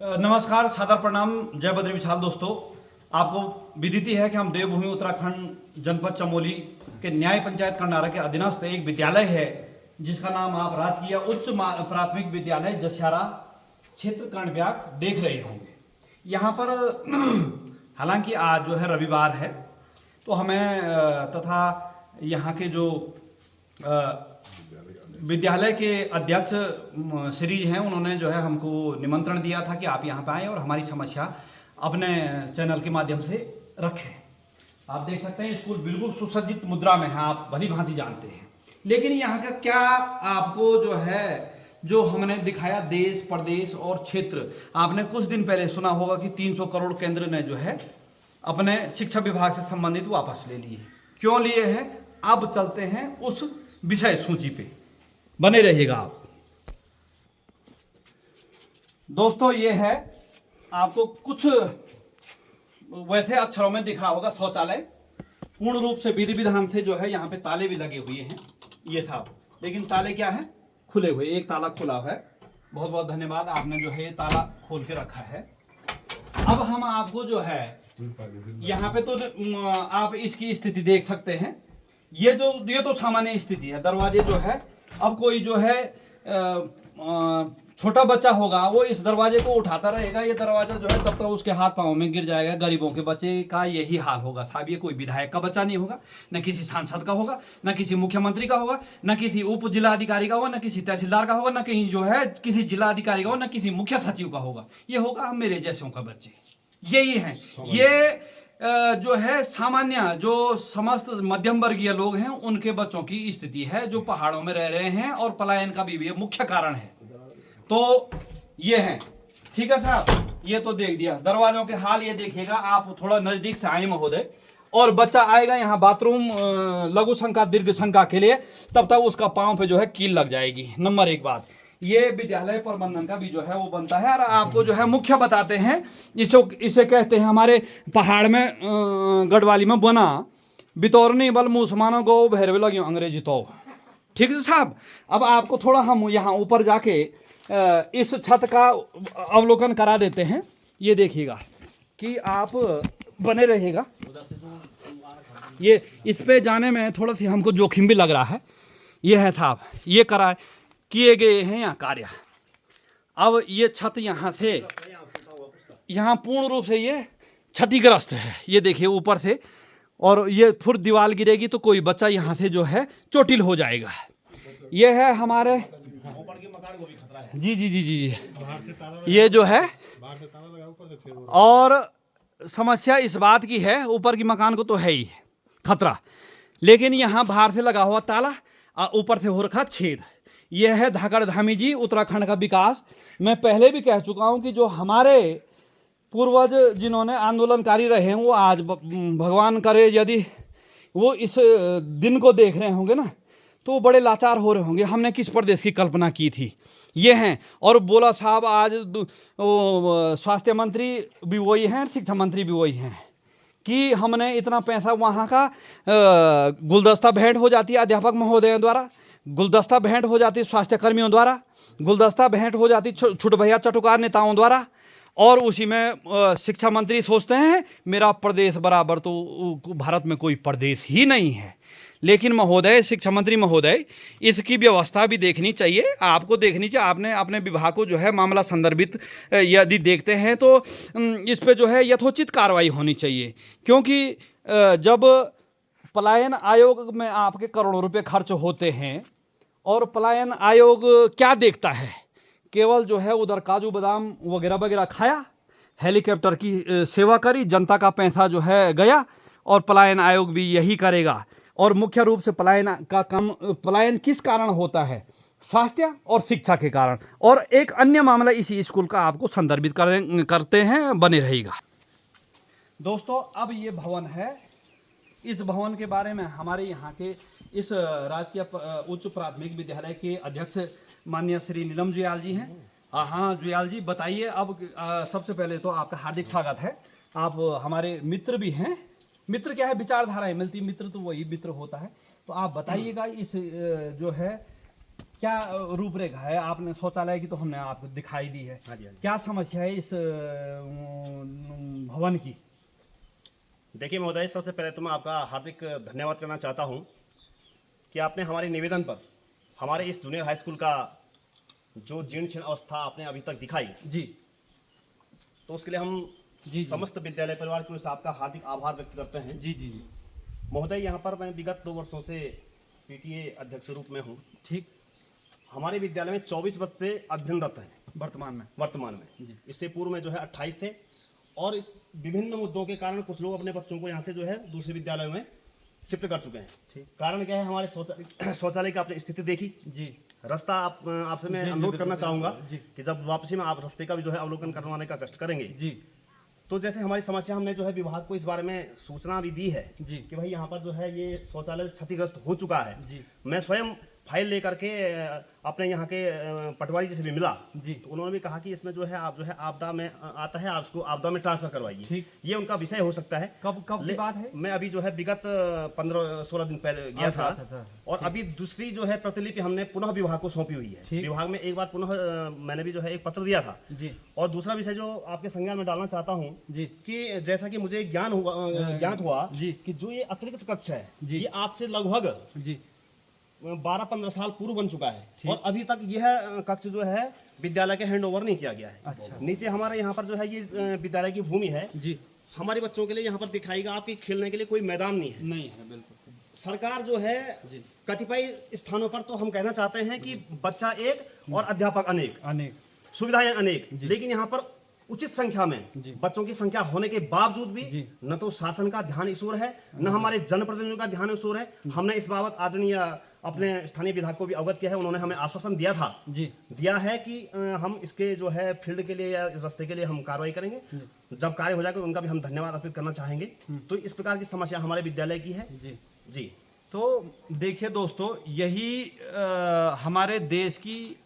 नमस्कार, सादर प्रणाम, जय बद्री विशाल। दोस्तों, आपको विदिति है कि हम देवभूमि उत्तराखंड जनपद चमोली के न्याय पंचायत कंडारा के अधीनस्थ एक विद्यालय है जिसका नाम आप राजकीय उच्च प्राथमिक विद्यालय जस्यारा क्षेत्र कर्णव्याक देख रहे होंगे। यहाँ पर हालांकि आज जो है रविवार है, तो हमें तथा यहाँ के जो विद्यालय के अध्यक्ष श्री हैं, उन्होंने जो है हमको निमंत्रण दिया था कि आप यहाँ पे आएँ और हमारी समस्या अपने चैनल के माध्यम से रखें। आप देख सकते हैं स्कूल बिल्कुल सुसज्जित मुद्रा में है, आप भली भांति जानते हैं। लेकिन यहाँ का क्या आपको जो है, जो हमने दिखाया देश प्रदेश और क्षेत्र, आपने कुछ दिन पहले सुना होगा कि 300 करोड़ केंद्र ने जो है अपने शिक्षा विभाग से संबंधित वापस ले लिए। क्यों लिए हैं, अब चलते हैं उस विषय सूची पे, बने रहिएगा आप। दोस्तों, ये है आपको कुछ वैसे अक्षरों में दिख रहा होगा शौचालय। पूर्ण रूप से विधि विधान से जो है यहाँ पे ताले भी लगे हुए हैं ये साहब, लेकिन ताले क्या है, खुले हुए। एक ताला खुला है, बहुत बहुत धन्यवाद, आपने जो है ये ताला खोल के रखा है। अब हम आपको जो है यहाँ पे तो आप इसकी स्थिति देख सकते हैं। ये तो सामान्य स्थिति है। दरवाजे जो है, अब कोई जो है छोटा बच्चा होगा वो इस दरवाजे को उठाता रहेगा, ये दरवाजा जो है तब तक उसके हाथ पांव में गिर जाएगा। गरीबों के बच्चे का यही हाल होगा साहब। ये कोई विधायक का बच्चा नहीं होगा, न किसी सांसद का होगा, न किसी मुख्यमंत्री का होगा, न किसी उप जिलाधिकारी का होगा, न किसी तहसीलदार का होगा, न कहीं जो है किसी जिलाधिकारी का होगा, न किसी मुख्य सचिव का होगा। ये होगा हम मेरे जैसों का बच्चे, यही है। ये जो है सामान्य जो समस्त मध्यम वर्गीय लोग हैं उनके बच्चों की स्थिति है, जो पहाड़ों में रह रहे हैं और पलायन का भी ये मुख्य कारण है। तो ये है, ठीक है साहब, ये तो देख दिया। दरवाजों के हाल ये देखिएगा आप, थोड़ा नजदीक से आए महोदय। और बच्चा आएगा यहाँ बाथरूम लघु शंका दीर्घ शंका के लिए, तब तक उसका पांव पे जो है कील लग जाएगी। नंबर एक बात, ये विद्यालय प्रबंधन का भी जो है वो बनता है। और आपको जो है मुख्य बताते हैं, इसे कहते हैं हमारे पहाड़ में गढ़वाली में बना बितौरनी बल मुसमानो गो भैरवे लगे अंग्रेजी तो। ठीक है साहब, अब आपको थोड़ा हम यहाँ ऊपर जाके इस छत का अवलोकन करा देते हैं। ये देखिएगा कि आप बने रहिएगा। ये इस पे जाने में थोड़ा सी हमको जोखिम भी लग रहा है। ये है साहब, ये कराए किए गए हैं यहाँ कार्य। अब ये छत यहाँ से, यहाँ पूर्ण रूप से ये क्षतिग्रस्त है। ये देखिए ऊपर से, और ये फिर दीवार गिरेगी तो कोई बच्चा यहाँ से जो है चोटिल हो जाएगा। ये है हमारे जी जी जी जी जी, ये जो है। और समस्या इस बात की है, ऊपर की मकान को तो है ही खतरा, लेकिन यहाँ बाहर से लगा हुआ ताला और ऊपर से हो रखा छेद। यह है धाकड़ धामी जी उत्तराखंड का विकास। मैं पहले भी कह चुका हूं कि जो हमारे पूर्वज जिन्होंने आंदोलनकारी रहे हैं, वो आज भगवान करे यदि वो इस दिन को देख रहे होंगे ना, तो वो बड़े लाचार हो रहे होंगे। हमने किस प्रदेश की कल्पना की थी, ये हैं। और बोला साहब आज स्वास्थ्य मंत्री भी वही हैं, शिक्षा मंत्री भी वही हैं, कि हमने इतना पैसा वहाँ का गुलदस्ता भेंट हो जाती है अध्यापक महोदयों द्वारा, गुलदस्ता भेंट हो जाती स्वास्थ्य कर्मियों द्वारा, गुलदस्ता भेंट हो जाती छुट भैया चटुकार नेताओं द्वारा, और उसी में शिक्षा मंत्री सोचते हैं मेरा प्रदेश बराबर तो भारत में कोई प्रदेश ही नहीं है। लेकिन महोदय, शिक्षा मंत्री महोदय, इसकी व्यवस्था भी देखनी चाहिए, आपको देखनी चाहिए। आपने अपने विभाग को जो है मामला संदर्भित यदि देखते हैं तो इस पे जो है यथोचित कार्रवाई होनी चाहिए। क्योंकि जब पलायन आयोग में आपके करोड़ों रुपए खर्च होते हैं, और पलायन आयोग क्या देखता है, केवल जो है उधर काजू बादाम वगैरह वगैरह खाया, हेलीकॉप्टर की सेवा करी, जनता का पैसा जो है गया, और पलायन आयोग भी यही करेगा। और मुख्य रूप से पलायन किस कारण होता है, स्वास्थ्य और शिक्षा के कारण। और एक अन्य मामला इसी स्कूल का आपको संदर्भित करते हैं, बने रहेगा। दोस्तों, अब ये भवन है, इस भवन के बारे में हमारे यहाँ के इस राजकीय उच्च प्राथमिक विद्यालय के अध्यक्ष माननीय श्री नीलम जुयाल जी हैं। हाँ जुयाल जी, बताइए। अब सबसे पहले तो आपका हार्दिक स्वागत है। आप हमारे मित्र भी हैं। मित्र क्या है, विचारधाराएं मिलती, मित्र तो वही मित्र होता है। तो आप बताइएगा इस जो है क्या रूपरेखा है? आपने शौचालय की तो हमने आपको दिखाई दी है। हाँ जी, हाँ जी। क्या समस्या है इस भवन की? देखिए महोदय, सबसे पहले तो मैं आपका हार्दिक धन्यवाद करना चाहता हूं कि आपने हमारे निवेदन पर हमारे इस जूनियर हाई स्कूल का जो जीर्ण शीर्ण अवस्था आपने अभी तक दिखाई, जी तो उसके लिए हम जी समस्त विद्यालय परिवार की ओर से आपका हार्दिक आभार व्यक्त करते हैं। जी जी जी। महोदय, यहाँ पर मैं विगत 2 वर्षों से पीटीए अध्यक्ष रूप में हूँ। ठीक। हमारे विद्यालय में 24 बच्चे अध्ययनरत हैं वर्तमान में जी। इससे पूर्व में जो है 28 थे, और विभिन्न मुद्दों के कारण कुछ लोग अपने बच्चों को यहाँ से जो है दूसरे विद्यालयों में शिफ्ट कर चुके हैं। ठीक। कारण क्या है? हमारे शौचालय की आपने स्थिति देखी जी रास्ता आपसे मैं जी, अनुरोध बिल्कुल, करना चाहूँगा जी। कि जब वापसी में आप रास्ते का भी जो है अवलोकन करवाने का कष्ट करेंगे। जी तो जैसे हमारी समस्या, हमने जो है विभाग को इस बारे में सूचना भी दी है जी कि भाई यहाँ पर जो है ये शौचालय क्षतिग्रस्त हो चुका है। जी मैं स्वयं फाइल लेकर के अपने यहाँ के पटवारी जी से भी मिला, जी। तो उन्होंने भी कहा कि इसमें जो है आप जो है आपदा में आता है, आप उसको आपदा में ट्रांसफर करवाइए। ठीक। ये उनका विषय हो सकता है। कब की बात है? मैं अभी जो है विगत 15-16 दिन पहले गया था। अच्छा। और अभी दूसरी जो है प्रतिलिपि हमने पुनः विभाग को सौंपी हुई है। ठीक। विभाग में एक बार पुनः मैंने भी जो है एक पत्र दिया था। जी और दूसरा विषय जो आपके संज्ञान में डालना चाहता हूँ जी कि जैसा कि मुझे ज्ञात हुआ जी। कि जो ये अतिरिक्त कक्ष है, जी। ये आज से लगभग जी 12-15 साल पूर्व बन चुका है, ठीक। और अभी तक यह कक्ष जो है विद्यालय के हैंड ओवर नहीं किया गया है। अच्छा। नीचे हमारे यहाँ पर जो है ये विद्यालय की भूमि है। जी। हमारे बच्चों के लिए यहाँ पर दिखाएगा आपके खेलने के लिए कोई मैदान नहीं है। नहीं है बिल्कुल। सरकार जो है जी। कतिपय स्थानों पर तो हम कहना चाहते हैं कि बच्चा एक और अध्यापक अनेक, अनेक सुविधाएं अनेक, लेकिन यहाँ पर उचित संख्या में जी। बच्चों की संख्या होने के बावजूद भी जी। न तो शासन का ध्यान इस ओर है, न हमारे जनप्रतिनिधियों का ध्यान इस ओर है। हमने इस बाबत आदरणीय अपने स्थानीय विधायक को भी अवगत किया है। उन्होंने हमें आश्वासन दिया है कि हम इसके जो है फील्ड के लिए या रास्ते के लिए हम कार्रवाई करेंगे। जब कार्य हो जाएगा उनका भी हम धन्यवाद अर्पित करना चाहेंगे। तो इस प्रकार की समस्या हमारे विद्यालय की है जी जी। तो देखिए दोस्तों, यही हमारे देश की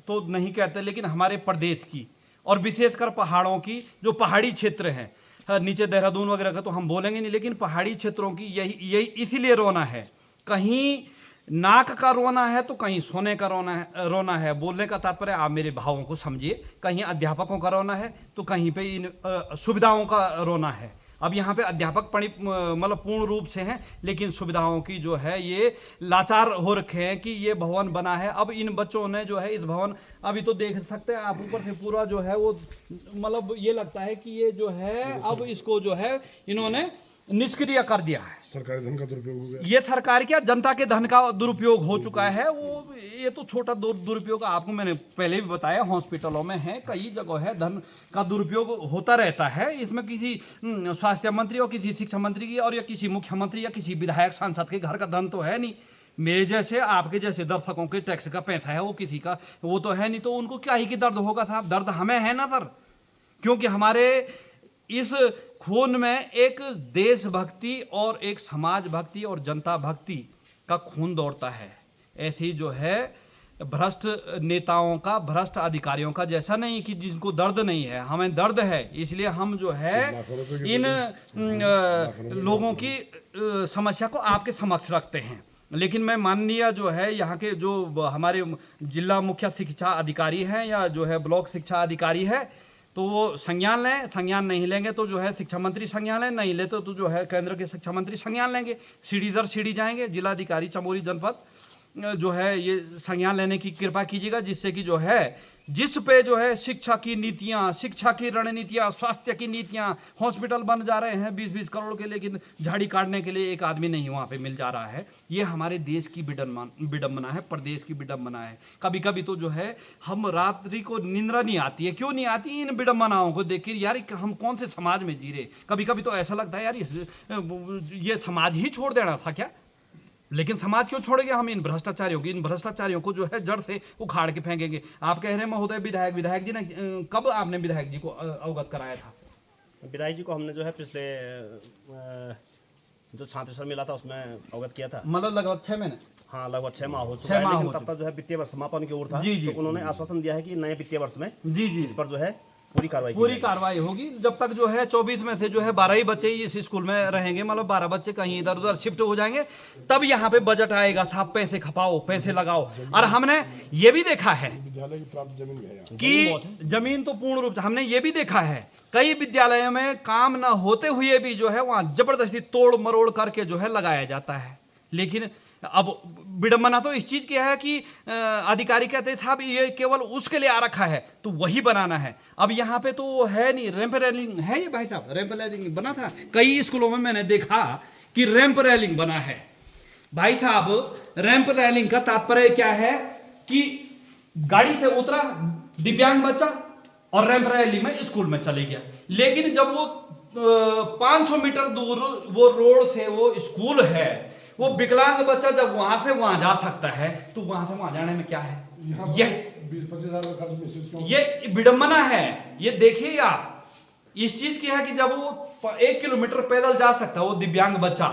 तो नहीं कहते, लेकिन हमारे प्रदेश की और विशेषकर पहाड़ों की, जो पहाड़ी क्षेत्र हैं, नीचे देहरादून वगैरह का तो हम बोलेंगे नहीं, लेकिन पहाड़ी क्षेत्रों की यही इसीलिए रोना है। कहीं नाक का रोना है तो कहीं सोने का रोना है। बोलने का तात्पर्य आप मेरे भावों को समझिए। कहीं अध्यापकों का रोना है तो कहीं पे इन सुविधाओं का रोना है। अब यहाँ पे अध्यापक मतलब पूर्ण रूप से हैं, लेकिन सुविधाओं की जो है ये लाचार हो रखे हैं कि ये भवन बना है। अब इन बच्चों ने जो है इस भवन, अभी तो देख सकते हैं आप ऊपर से पूरा जो है वो, मतलब ये लगता है कि ये जो है अब इसको जो है इन्होंने निष्क्रिय कर दिया है। सरकारी धन का दुरुपयोग हो गया। ये सरकार क्या, जनता के धन का दुरुपयोग हो चुका है। वो ये तो छोटा दुरुपयोग आपको मैंने पहले भी बताया, हॉस्पिटलों में है, कई जगह है, धन का दुरुपयोग होता रहता है। इसमें किसी स्वास्थ्य मंत्री और किसी शिक्षा मंत्री की और या किसी मुख्यमंत्री या किसी विधायक सांसद के घर का धन तो है नहीं। मेरे जैसे आपके जैसे दर्शकों के टैक्स का पैसा है, वो किसी का वो तो है नहीं। तो उनको क्या ही कि दर्द होगा साहब? दर्द हमें है ना सर, क्योंकि हमारे इस खून में एक देशभक्ति और एक समाज भक्ति और जनता भक्ति का खून दौड़ता है। ऐसी जो है भ्रष्ट नेताओं का, भ्रष्ट अधिकारियों का जैसा नहीं कि जिनको दर्द नहीं है, हमें दर्द है। इसलिए हम जो है इन लोगों की समस्या को आपके समक्ष रखते हैं। लेकिन मैं माननीय जो है यहाँ के जो हमारे जिला मुख्य शिक्षा अधिकारी हैं या जो है ब्लॉक शिक्षा अधिकारी है, तो वो संज्ञान लें। संज्ञान नहीं लेंगे तो जो है शिक्षा मंत्री संज्ञान लें, नहीं लेते तो जो है केंद्र के शिक्षा मंत्री संज्ञान लेंगे। सीढ़ी दर सीढ़ी जाएंगे। जिलाधिकारी चमोली जनपद जो है ये संज्ञान लेने की कृपा कीजिएगा, जिससे कि जो है जिस पे जो है शिक्षा की नीतियां, शिक्षा की रणनीतियां, स्वास्थ्य की नीतियां, हॉस्पिटल बन जा रहे हैं 20-20 करोड़ के, लेकिन झाड़ी काटने के लिए एक आदमी नहीं वहाँ पे मिल जा रहा है। ये हमारे देश की विडम्बना है, प्रदेश की विडम्बना है। कभी कभी तो जो है हम रात्रि को निंद्रा नहीं आती है। क्यों नहीं आती? इन विडम्बनाओं को देख कर यार हम कौन से समाज में जी रहे। कभी कभी तो ऐसा लगता है यार ये समाज ही छोड़ देना था क्या? लेकिन समाज क्यों छोड़ेंगे हम? इन भ्रष्टाचारियों को जो है जड़ से उखाड़ के फेंकेंगे। आप कह रहे हैं महोदय विधायक जी ने, कब आपने विधायक जी को अवगत कराया था? विधायक जी को हमने जो है पिछले जो छात्र मिला था उसमें अवगत किया था। मतलब लगभग 6 महीने? हाँ, लगभग 6 माह हो चुका है। लेकिन तब तक जो है वित्तीय वर्ष समापन की ओर था। जी, जी, तो उन्होंने आश्वासन दिया है कि नए वित्तीय वर्ष में जी इस पर जो है पूरी कार्रवाई की पूरी जाएगी। कार्रवाई होगी। जब तक जो है 24 में से जो है 12 ही बच्चे ही इस स्कूल में रहेंगे, मतलब 12 बच्चे कहीं इधर उधर शिफ्ट हो जाएंगे, तब यहाँ पे बजट आएगा। साहब पैसे खपाओ, पैसे लगाओ। और हमने ये भी देखा है विद्यालय की प्राप्त जमीन भी है यहाँ। कि जमीन तो पूर्ण रूप से हमने ये भी देखा है, कई विद्यालयों में काम न होते हुए भी जो है वहाँ जबरदस्ती तोड़ मरोड़ करके जो है लगाया जाता है। लेकिन अब विडंबना तो इस चीज की है कि अधिकारी कहते हैं साहब ये केवल उसके लिए आ रखा है तो वही बनाना है। अब यहाँ पे तो है नहीं, रैंप रेलिंग है ये भाई साहब, रैंप रेलिंग बना था कई स्कूलों में, मैंने देखा कि रैंप रेलिंग बना है। भाई साहब रैंप रेलिंग का तात्पर्य क्या है कि गाड़ी से उतरा दिव्यांग बच्चा और रैंप रेलिंग में स्कूल में चले गया। लेकिन जब वो 500 मीटर दूर वो रोड से वो स्कूल है, वो विकलांग बच्चा जब वहां से वहां जा सकता है तो वहां से वहां जाने में क्या है? ये 20-25 हजार का खर्च महसूस क्यों? ये विडंबना है। ये देखिए आप, इस चीज की है कि जब वो 1 किलोमीटर पैदल जा सकता है वो दिव्यांग बच्चा,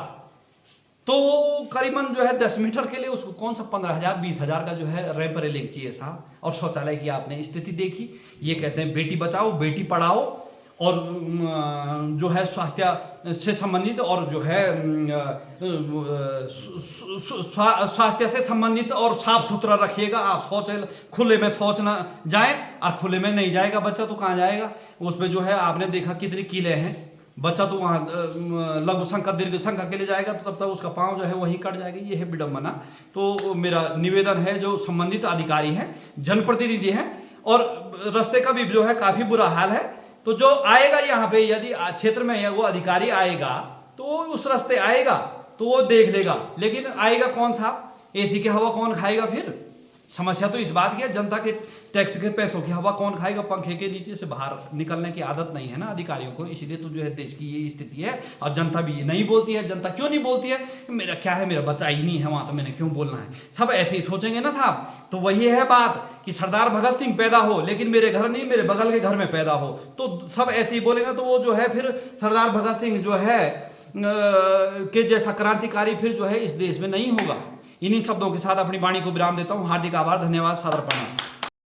तो वो करीबन जो है 10 मीटर के लिए उसको कौन सा 15,000 20,000 का जो है रैंप रेलिंग चाहिए साहब। और शौचालय की आपने स्थिति देखी। ये कहते हैं बेटी बचाओ बेटी पढ़ाओ, और जो है स्वास्थ्य से संबंधित और जो है स्वास्थ्य से संबंधित और साफ सुथरा रखिएगा आप। शौच खुले में शौच ना जाए, और खुले में नहीं जाएगा बच्चा तो कहाँ जाएगा? उसमें जो है आपने देखा कितनी कीले हैं, बच्चा तो वहाँ लघु संख्या दीर्घ संख्या के लिए जाएगा तो तब तक उसका पाँव जो है वहीं कट जाएगा। ये है विडंबना। तो मेरा निवेदन है जो संबंधित अधिकारी हैं, जनप्रतिनिधि हैं, और रास्ते का भी जो है काफी बुरा हाल है। तो जो आएगा यहाँ पे, यदि क्षेत्र में वो अधिकारी आएगा तो उस रास्ते आएगा तो वो देख लेगा। लेकिन आएगा कौन साहब? एसी की हवा कौन खाएगा? फिर समस्या तो इस बात की है, जनता के टैक्स के पैसों की हवा कौन खाएगा? पंखे के नीचे से बाहर निकलने की आदत नहीं है ना अधिकारियों को, इसलिए तो जो है देश की ये स्थिति है। और जनता भी ये नहीं बोलती है। जनता क्यों नहीं बोलती है? मेरा क्या है, मेरा बच्चा ही नहीं है वहां तो मैंने क्यों बोलना है? सब ऐसे ही सोचेंगे ना साहब। तो वही है बात कि सरदार भगत सिंह पैदा हो लेकिन मेरे घर नहीं, मेरे बगल के घर में पैदा हो, तो सब ऐसे ही बोलेंगे। तो वो जो है फिर सरदार भगत सिंह जो है के जैसा क्रांतिकारी फिर जो है इस देश में नहीं होगा। इन्हीं शब्दों के साथ अपनी वाणी को विराम देता हूँ। हार्दिक आभार, धन्यवाद, सादर प्रणाम।